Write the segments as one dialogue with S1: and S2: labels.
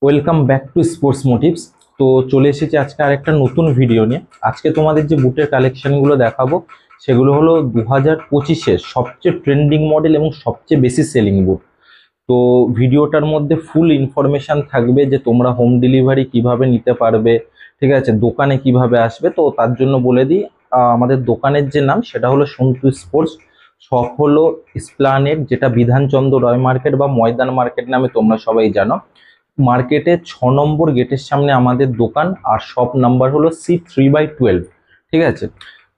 S1: Welcome back to sports motives. তো চলে এসেছি আজকে আরেকটা নতুন ভিডিও নিয়ে। আজকে তোমাদের যে বুটের কালেকশনগুলো দেখাবো সেগুলো হলো 2025-এর সবচেয়ে ট্রেন্ডিং মডেল এবং সবচেয়ে বেশি সেলিং বুট। তো ভিডিওটার মধ্যে ফুল ইনফরমেশন থাকবে যে তোমরা হোম ডেলিভারি কিভাবে নিতে পারবে, ঠিক আছে, দোকানে কিভাবে আসবে। তো তার জন্য বলে দিই, আমাদের দোকানের যে নাম সেটা হলো সন্তু স্পোর্টস। শপ হলো এসপ্লানেড, যেটা বিধানচন্দ্র রয় মার্কেট বা ময়দান মার্কেট নামে তোমরা সবাই জানো। মার্কেটে 6 নম্বর গেটের সামনে আমাদের দোকান, আর শপ নাম্বার হলো C3/12। ঠিক আছে।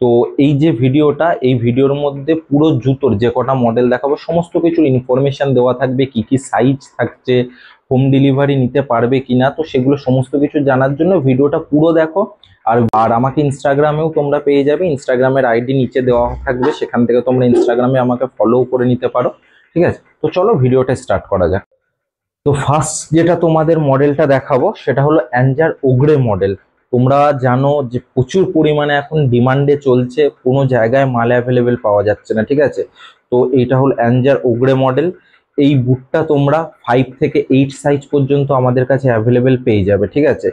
S1: তো এই যে ভিডিওটা, এই ভিডিওর মধ্যে পুরো জুতোর যে কটা মডেল দেখাবো সমস্ত কিছুর ইনফরমেশন দেওয়া থাকবে, কি কি সাইজ থাকছে, হোম ডেলিভারি নিতে পারবে কিনা। তো সেগুলো সমস্ত কিছু জানার জন্য ভিডিওটা পুরো দেখো। আর আর আমাকে ইনস্টাগ্রামেও তোমরা পেয়ে যাবে, ইনস্টাগ্রামের আইডি নিচে দেওয়া থাকবে, সেখান থেকে তোমরা ইনস্টাগ্রামে আমাকে ফলো করে নিতে পারো। ঠিক আছে, তো চলো ভিডিওটা স্টার্ট করা যাক। তো ফার্স্ট যেটা তোমাদের মডেলটা দেখাবো সেটা হলো অ্যাঞ্জার ওগ্রে মডেল। তোমরা জানো যে প্রচুর পরিমাণে এখন ডিমান্ডে চলছে, কোনো জায়গায় মাল অ্যাভেলেবেল পাওয়া যাচ্ছে না। ঠিক আছে, তো এইটা হলো অ্যাঞ্জার ওগ্রে মডেল। এই বুটটা তোমরা 5 থেকে 8 সাইজ পর্যন্ত আমাদের কাছে অ্যাভেলেবেল পেয়ে যাবে। ঠিক আছে,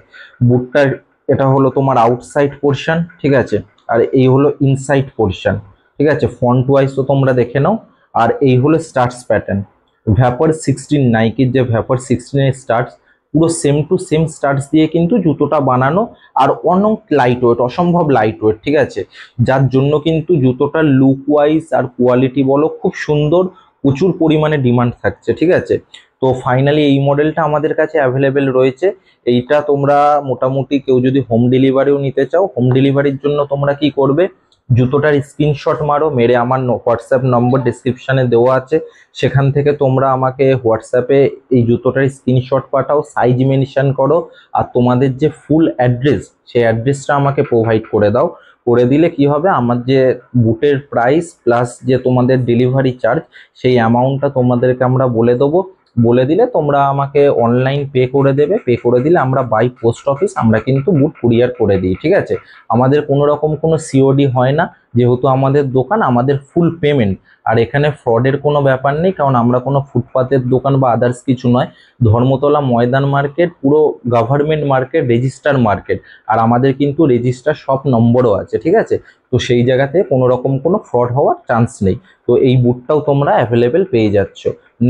S1: বুটটার এটা হলো তোমার আউটসাইড পোর্শন, ঠিক আছে, আর এই হলো ইনসাইড পোর্শন। ঠিক আছে, ফন্ট ওয়াইজ তো তোমরা দেখে নাও। আর এই হলো স্টার্টস প্যাটার্ন। ভ্যাপার 16, নাইকির যে ভ্যাপার 16-এর স্টার্টস, পুরো সেম টু সেম স্টার্টস দিয়ে কিন্তু জুতোটা বানানো। আর অনেক লাইট ওয়েট, অসম্ভব লাইট ওয়েট। ঠিক আছে, যার জন্য কিন্তু জুতোটার লুক ওয়াইজ আর কোয়ালিটি বলো খুব সুন্দর, প্রচুর পরিমাণে ডিমান্ড থাকছে। ঠিক আছে, তো ফাইনালি এই মডেলটা আমাদের কাছে অ্যাভেলেবেল রয়েছে। এইটা তোমরা মোটামুটি কেউ যদি হোম ডেলিভারিও নিতে চাও, হোম ডেলিভারির জন্য তোমরা কি করবে, জুতোটার স্ক্রিনশট মারো, মেরে আমার হোয়াটসঅ্যাপ নম্বর ডিসক্রিপশানে দেওয়া আছে, সেখান থেকে তোমরা আমাকে হোয়াটসঅ্যাপে এই জুতোটার স্ক্রিনশট পাঠাও, সাইজ মেনশন করো, আর তোমাদের যে ফুল অ্যাড্রেস সেই অ্যাড্রেসটা আমাকে প্রোভাইড করে দাও। করে দিলে কি হবে, আমার যে বুটের প্রাইস প্লাস যে তোমাদের ডেলিভারি চার্জ, সেই অ্যামাউন্টটা তোমাদেরকে আমরা বলে দেবো। বলে দিলে তোমরা আমাকে অনলাইন পে করে দেবে। পে করে দিলে আমরা বাই পোস্ট অফিস আমরা কিন্তু বুট কুরিয়ার করে দিই। ঠিক আছে, আমাদের কোনো রকম কোনো সিওডি হয় না, যেহেতু আমাদের দোকান, আমাদের ফুল পেমেন্ট। আর এখানে ফ্রডের কোনো ব্যাপার নেই, কারণ আমরা কোনো ফুটপাতের দোকান বা আদার্স কিছু নয়। ধর্মতলা ময়দান মার্কেট পুরো গভর্নমেন্ট মার্কেট, রেজিস্টার মার্কেট। আর আমাদের কিন্তু রেজিস্টার সব নম্বরও আছে। ঠিক আছে, তো সেই জায়গাতে কোনো রকম কোনো ফ্রড হওয়ার চান্স নেই। তো এই বুটটাও তোমরা অ্যাভেলেবেল পেয়ে যাচ্ছ।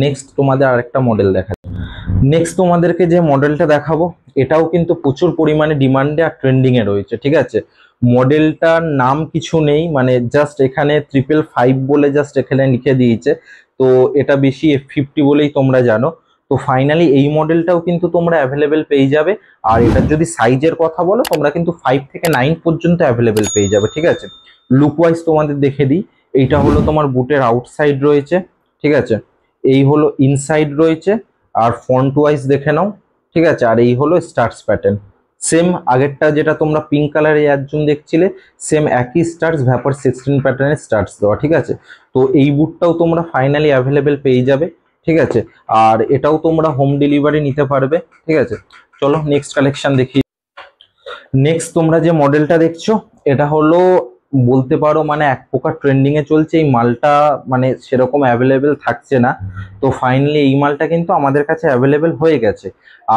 S1: নেক্সট তোমাদের আরেকটা মডেল দেখা। নেক্সট তোমাদেরকে যে মডেলটা দেখাবো এটাও কিন্তু প্রচুর পরিমাণে ডিমান্ডে আর ট্রেন্ডিংয়ে রয়েছে। ঠিক আছে, মডেলটার নাম কিছু নেই, মানে জাস্ট এখানে 555 বলে জাস্ট এখানে লিখে দিয়েছে। তো এটা বেশি F50 বলেই তোমরা জানো। তো ফাইনালি এই মডেলটাও কিন্তু তোমরা অ্যাভেলেবেল পেয়ে যাবে। আর এটার যদি সাইজের কথা বলো, তোমরা কিন্তু 5 থেকে 9 পর্যন্ত অ্যাভেলেবেল পেয়ে যাবে। ঠিক আছে, লুক ওয়াইজ তোমাদের দেখে দিই। এইটা হলো তোমার বুটের আউটসাইড রয়েছে। ঠিক আছে, এই হলো ইনসাইড রয়েছে, আর ফন্ট ওয়াইজ দেখে নাও। ঠিক আছে, আর এই হলো স্টার্টস প্যাটার্ন। সেম আগেরটা যেটা তোমরা পিঙ্ক কালারে একজন দেখছিলে, সেম একই স্টার্টস, ভ্যাপার 16 প্যাটার্নের স্টার্টস দেওয়া। ঠিক আছে, তো এই বুটটাও তোমরা ফাইনালি অ্যাভেলেবেল পেয়ে যাবে। ঠিক আছে, আর এটাও তোমরা হোম ডেলিভারি নিতে পারবে। ঠিক আছে, চলো নেক্সট কালেকশন দেখি। নেক্সট তোমরা যে মডেলটা দেখছো এটা হলো, বলতে পারো মানে এক প্রকার ট্রেন্ডিং এ চলছে। এই মালটা মানে সেরকম অ্যাভেলেবেল থাকছে না। তো ফাইনালি এই মালটা কিন্তু আমাদের কাছে অ্যাভেলেবেল হয়ে গেছে।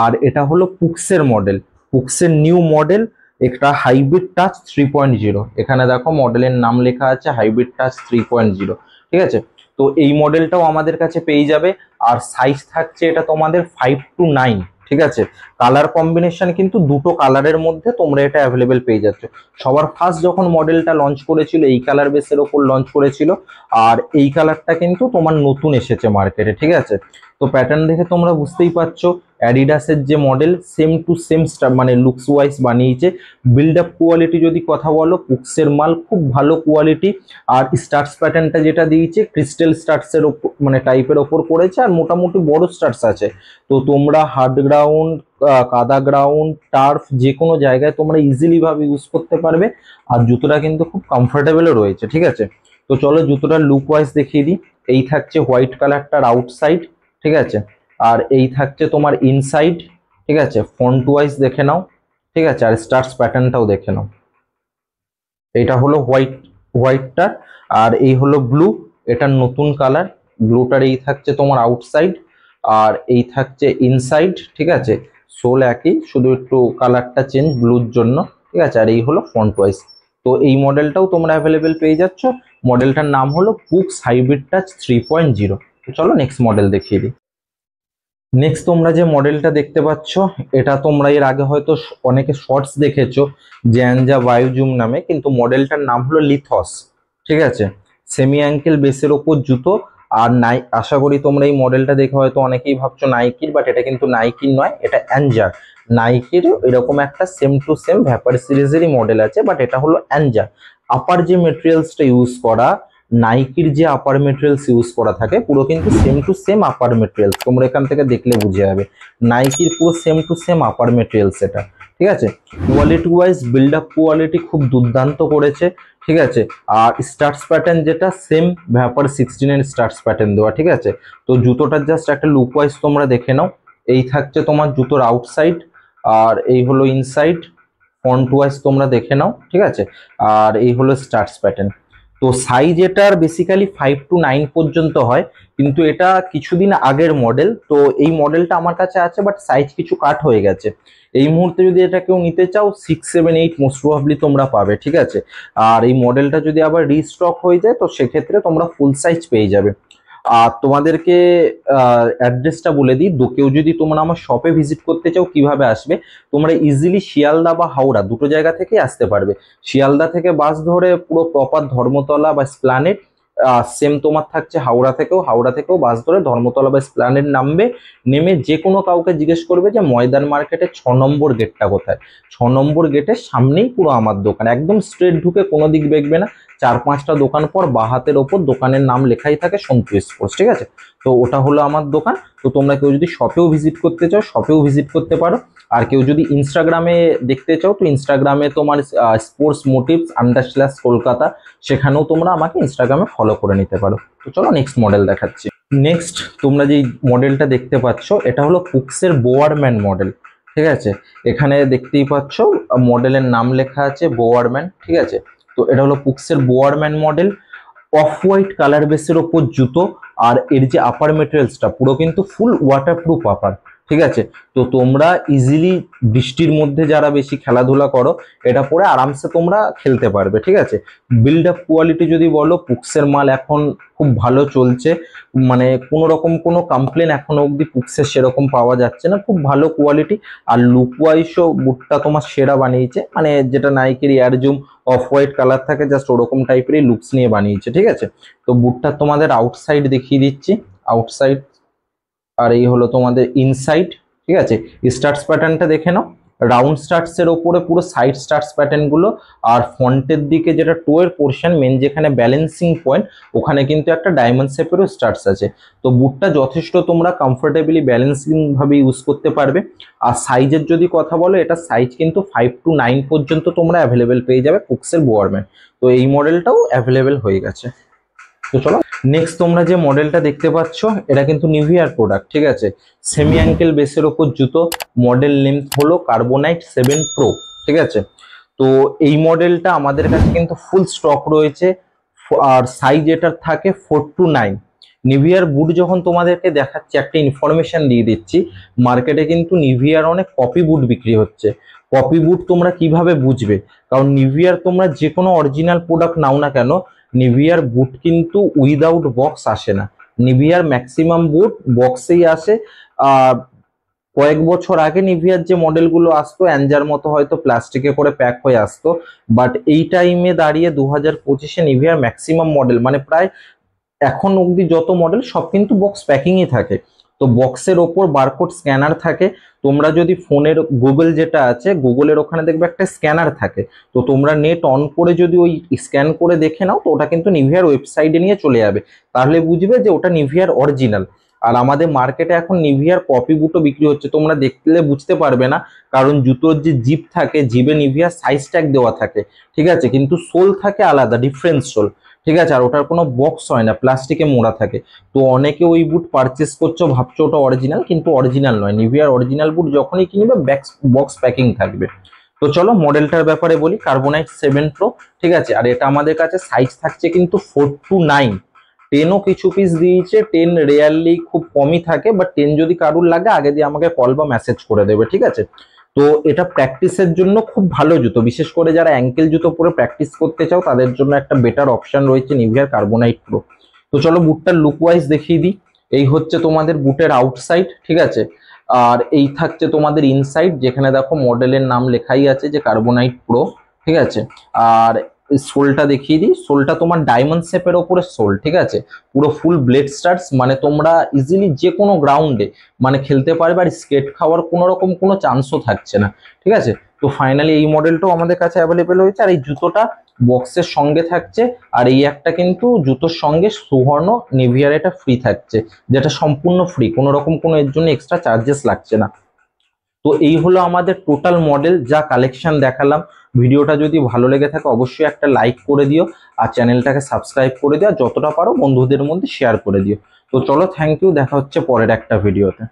S1: আর এটা হলো পুক্সের মডেল, পুক্সের নিউ মডেল। একটা হাইব্রিড টাচ 3.0, এখানে দেখো মডেলের নাম লেখা আছে হাইব্রিড টাচ 3.0। ঠিক আছে, তো এই মডেলটাও আমাদের কাছে পেয়ে যাবে। আর সাইজ থাকছে এটা তোমাদের 5 to 9। ঠিক আছে, কালার কম্বিনেশন কিন্তু দুটো কালারের মধ্যে তোমরা এটা অ্যাভেলেবেল পেয়ে যাচ্ছ। সবার ফার্স্ট যখন মডেলটা লঞ্চ করেছিল এই কালার বেসের ওপর লঞ্চ করেছিল, আর এই কালারটা কিন্তু তোমার নতুন এসেছে মার্কেটে। ঠিক আছে, তো প্যাটার্ন দেখে তোমরা বুঝতেই পারছো অ্যাডিডাসের যে মডেল সেম টু সেম মানে লুকস ওয়াইজ বানিয়েছে। বিল্ড আপ কোয়ালিটি যদি কথা বলো, পুক্সের মাল খুব ভালো কোয়ালিটি। আর স্টার্টস প্যাটার্নটা যেটা দিয়েছে ক্রিস্টাল স্টার্টসের ওপর মানে টাইপের ওপর করেছে, আর মোটামুটি বড় স্টার্টস আছে। তো তোমরা হার্ড গ্রাউন্ড, কাদা গ্রাউন্ড, টার্ফ যে কোনো জায়গায় তোমরা ইজিলি ভাবে ইউজ করতে পারবে। আর জুতোটা কিন্তু খুব কমফোর্টেবলও রয়েছে। ঠিক আছে, তো চলো জুতোটার লুক ওয়াইজ দেখিয়ে দিই। এই থাকছে হোয়াইট কালারটার আউটসাইড। ঠিক আছে, আর এই থাকছে তোমার ইনসাইড। ঠিক আছে, ফন্ট ওয়াইজ দেখে নাও। ঠিক আছে, আর স্টার্টস প্যাটার্নটাও দেখে নাও। এইটা হলো হোয়াইটটার, আর এই হলো ব্লু, এটার নতুন কালার। ব্লুটার এই থাকছে তোমার আউটসাইড, আর এই থাকছে ইনসাইড। ঠিক আছে, সোল একই, শুধু একটু কালারটা চেঞ্জ ব্লুর জন্য, ঠিক আছে। আর এই হলো ফন্ট ওয়াইজ। তো এই মডেলটাও তোমরা অ্যাভেলেবেল পেয়ে যাচ্ছ। মডেলটার নাম হলো পুক্স হাইব্রিড টাচ 3.0। তো চলো নেক্সট মডেল দেখিয়ে দিই। নেক্সট তোমরা যে মডেলটা দেখতে পাচ্ছ, এটা তোমরা এর আগে হয়তো অনেকে শর্টস দেখেছো জ্যানজা বায়োজুম নামে, কিন্তু মডেলটার নাম হলো লিথস, ঠিক আছে। সেমি অ্যাঙ্কেল বেসের ওপর জুতো। আর আশা করি তোমরা এই মডেলটা দেখে হয়তো অনেকেই ভাবছো নাইকির, বাট এটা কিন্তু নাইকির নয়, এটা অ্যানজার। নাইকির এরকম একটা সেম টু সেম ভ্যাপার সিরিজেরই মডেল আছে, বাট এটা হলো অ্যানজার। আপার যে মেটেরিয়ালসটা ইউজ করা, নাইকির যে আপার মেটেরিয়ালস ইউজ করা থাকে পুরো কিন্তু same to same upper materials, তোমরা এখান থেকে দেখলে বুঝে যাবে নাইকির পুরো same to same upper materials এটা, ঠিক আছে। Quality wise build up quality খুব দুর্দান্ত করেছে, ঠিক আছে। আর স্টার্টস প্যাটার্ন যেটা সেম ভ্যাপার 16 এর স্টার্টস প্যাটার্ন দেওয়া, ঠিক আছে। তো জুতোটার জাস্ট একটা লুক ওয়াইজ তোমরা দেখে নাও। এই থাকছে তোমার জুতোর আউটসাইড, আর এই হলো ইনসাইড। ফন্ট ওয়াইজ তোমরা দেখে নাও, ঠিক আছে। আর এই হলো স্টার্টস প্যাটার্ন। তো সাইজ এটার বেসিক্যালি 5 to 9 পর্যন্ত হয়, কিন্তু এটা কিছুদিন আগের মডেল, তো এই মডেলটা আমার কাছে আছে, বাট সাইজ কিছু কাট হয়ে গেছে। এই মুহূর্তে যদি এটা কেউ নিতে চাও 6, 7, 8 মোস্ট প্রবাবলি তোমরা পাবে, ঠিক আছে। আর এই মডেলটা যদি আবার রিস্টক হয়ে যায় তো সেক্ষেত্রে তোমরা ফুল সাইজ পেয়ে যাবে। আর তোমাদেরকে অ্যাড্রেসটা বলে দিই, কেউ যদি তোমরা আমার শপে ভিজিট করতে চাও কিভাবে আসবে, তোমরা ইজিলি শিয়ালদা বা হাওড়া দুটো জায়গা থেকে আসতে পারবে। শিয়ালদা থেকে বাস ধরে পুরো প্রপার ধর্মতলা বা স্প্ল্যানেড, সেম তোমার থাকছে হাওড়া থেকেও বাস ধরে ধর্মতলা বা স্প্ল্যানেড নামবে। নেমে যে কোনো কাউকে জিজ্ঞেস করবে যে ময়দান মার্কেটের 6 নম্বর গেটটা কোথায়, 6 নম্বর গেটের সামনেই পুরো আমার দোকান, একদম স্ট্রেট ঢুকে কোনো দিক দেখবে না, 4-5টা দোকান পর বাঁ হাতের ওপর দোকানের নাম লেখাই থাকে সন্তু স্পোর্টস, ঠিক আছে। তো ওটা হলো আমার দোকান। তো তোমরা কেউ যদি শপেও ভিজিট করতে চাও শপেও ভিজিট করতে পারো। আর কেউ যদি ইনস্টাগ্রামে দেখতে চাও তো ইনস্টাগ্রামে তোমার স্পোর্টস মোটিভস _ কলকাতা, সেখানেও তোমরা আমাকে ইনস্টাগ্রামে ফলো করে নিতে পারো। তো চলো নেক্সট মডেল দেখাচ্ছি। নেক্সট তোমরা যেই মডেলটা দেখতে পাচ্ছ এটা হলো পুক্সের বোয়ারম্যান মডেল, ঠিক আছে। এখানে দেখতেই পাচ্ছ মডেলের নাম লেখা আছে বোয়ারম্যান, ঠিক আছে। তো এটা হলো পুক্সের Bowerman model. Of white colour বেসের ওপর জুতো। আর এর যে আপার মেটেরিয়ালসটা পুরো কিন্তু ফুল ওয়াটারপ্রুফ আপার, ঠিক আছে। তো তোমরা ইজিলি বৃষ্টির মধ্যে যারা বেশি খেলাধুলা করো এটা পরে আরামসে তোমরা খেলতে পারবে, ঠিক আছে। বিল্ড আপ কোয়ালিটি যদি বলো, পুক্সের মাল এখন খুব ভালো চলছে, মানে কোনো রকম কোনো কমপ্লেন এখনো অবধি পুক্সের সেরকম পাওয়া যাচ্ছে না, খুব ভালো কোয়ালিটি। আর লুক ওয়াইজও বুটটা তোমার সেরা বানিয়েছে, মানে যেটা নাইকের air zoom off white colour থাকে জাস্ট ওরকম টাইপেরই লুকস নিয়ে বানিয়েছে, ঠিক আছে। তো বুটটা তোমাদের আউটসাইড দেখিয়ে দিচ্ছি, আউটসাইড। আর এই হলো তোমাদের ইনসাইড, ঠিক আছে। স্টার্টস প্যাটার্নটা দেখে নাও, রাউন্ড স্টার্টস এর ওপরে পুরো সাইড স্টার্টস প্যাটার্ন গুলো। আর ফ্রন্টের দিকে যেটা টোয়ের পোর্শন মেন যেখানে ব্যালেন্সিং পয়েন্ট, ওখানে কিন্তু একটা ডায়মন্ড শেপেরও স্টার্টস আছে। তো বুটটা যথেষ্ট তোমরা কমফোর্টেবলি ব্যালেন্সিং ভাবে ইউজ করতে পারবে। আর সাইজের যদি কথা বলো, এটা সাইজ কিন্তু 5 to 9 পর্যন্ত তোমরা অ্যাভেলেবেল পেয়ে যাবে পুক্সের বোয়ারম্যান। তো এই মডেলটাও অ্যাভেলেবেল হয়ে গেছে। তো চলো নেক্সট তোমরা যে মডেলটা দেখতে পাচ্ছ এটা কিন্তু নিভিয়ার প্রোডাক্ট, ঠিক আছে। সেমি অ্যাঙ্কেল বেসের ওপর জুতো। মডেল লেন্থ হলো কার্বোনাইট 7 প্রো, ঠিক আছে। তো এই মডেলটা আমাদের কাছে কিন্তু ফুল স্টক রয়েছে। আর সাইজ এটার থাকে 4 to 9। নিভিয়ার বুট যখন তোমাদেরকে দেখাচ্ছি একটা ইনফরমেশন দিয়ে দিচ্ছি, মার্কেটে কিন্তু নিভিয়ার অনেক কপি বুট বিক্রি হচ্ছে। কপি বুট তোমরা কিভাবে বুঝবে, কারণ নিভিয়ার তোমরা যে কোনো অরিজিনাল প্রোডাক্ট নাও না কেন, নিভিয়ার বুট কিন্তু উইদাউট বক্স আসে না। নিভিয়ার ম্যাক্সিমাম বুট বক্সেই আসে। কয়েক বছর আগে নিভিয়ার যে মডেলগুলো আসতো অ্যানজার মতো হয়তো প্লাস্টিকে করে প্যাক হয়ে আসতো, বাট এই টাইমে দাঁড়িয়ে 2025-এ নিভিয়ার ম্যাক্সিমাম মডেল মানে প্রায় এখন অবধি যত মডেল সব কিন্তু বক্স প্যাকিংই থাকে। তো বক্সের ওপর বারকোড স্ক্যানার থাকে। তোমরা যদি ফোনের গুগল যেটা আছে গুগলের ওখানে দেখবে একটা স্ক্যানার থাকে, তো তোমরা নেট অন করে যদি ওই স্ক্যান করে দেখে নাও তো ওটা কিন্তু নিভিয়ার ওয়েবসাইটে নিয়ে চলে যাবে, তাহলে বুঝবে যে ওটা নিভিয়ার অরিজিনাল। আর আমাদের মার্কেটে এখন নিভিয়ার কপি বুটও বিক্রি হচ্ছে, তোমরা দেখলে বুঝতে পারবে না, কারণ জুতোর যে জিপ থাকে জিবে নিভিয়ার সাইজ ট্যাগ দেওয়া থাকে, ঠিক আছে, কিন্তু সোল থাকে আলাদা ডিফারেন্স সোল, ঠিক আছে। আর ওটার কোনো বক্স হয় না, প্লাস্টিকে মোড়া থাকে। তো অনেকে ওই বুট পারচেস করছো ভাবছো ওটা অরিজিনাল, কিন্তু অরিজিনাল নয়। নিভিয়ার অরিজিনাল বুট যখনই কিনবে বক্স প্যাকিং থাকবে। তো চলো মডেলটার ব্যাপারে বলি, কার্বোনাইট 7 প্রো, ঠিক আছে। আর এটা আমাদের কাছে সাইজ থাকছে কিন্তু 4 to 9, 10ও কিছু পিস দিয়েছে, 10 রেয়ারলি খুব কমই থাকে, বাট 10 যদি কারুর লাগে আগে দিয়ে আমাকে কল বা মেসেজ করে দেবে, ঠিক আছে। তো এটা প্র্যাকটিসের জন্য খুব ভালো জুতো, বিশেষ করে যারা অ্যাঙ্কেল জুতো পরে প্র্যাকটিস করতে চাও তাদের জন্য একটা বেটার অপশন রয়েছে নিভিয়ার কার্বোনাইট প্রো। তো চলো বুটটার লুক ওয়াইজ দেখিয়ে দিই। এই হচ্ছে তোমাদের বুটের আউটসাইড, ঠিক আছে। আর এই থাকছে তোমাদের ইনসাইড, যেখানে দেখো মডেলের নাম লেখাই আছে যে কার্বোনাইট প্রো, ঠিক আছে। আর সোলটা দেখিয়ে দিই, সোলটা তোমার ডায়মন্ড শেপের ওপরে সোল, ঠিক আছে। পুরো ফুল ব্লেড স্টার্টস, মানে তোমরা ইজিলি যে কোনো গ্রাউন্ডে মানে খেলতে পারবে, আর স্কেট খাওয়ার কোনো রকম কোনো চান্সও থাকছে না, ঠিক আছে। তো ফাইনালি এই মডেলটাও আমাদের কাছে অ্যাভেলেবেল হয়েছে, আর এই জুতোটা বক্সের সঙ্গে থাকছে। আর এই একটা কিন্তু জুতোর সঙ্গে সুবর্ণ নিভিয়ার এটা ফ্রি থাকছে, যেটা সম্পূর্ণ ফ্রি, কোনো রকম কোনো এর জন্য এক্সট্রা চার্জেস লাগছে না। তো এই হলো আমাদের টোটাল মডেল যা কালেকশন দেখালাম। ভিডিওটা যদি ভালো লেগে থাকে অবশ্যই একটা লাইক করে দিও, আর চ্যানেলটাকে সাবস্ক্রাইব করে দিও, আর যতটা পারো বন্ধুদের মধ্যে শেয়ার করে দিও। তো চলো, থ্যাংক ইউ, দেখা হচ্ছে পরের একটা ভিডিওতে।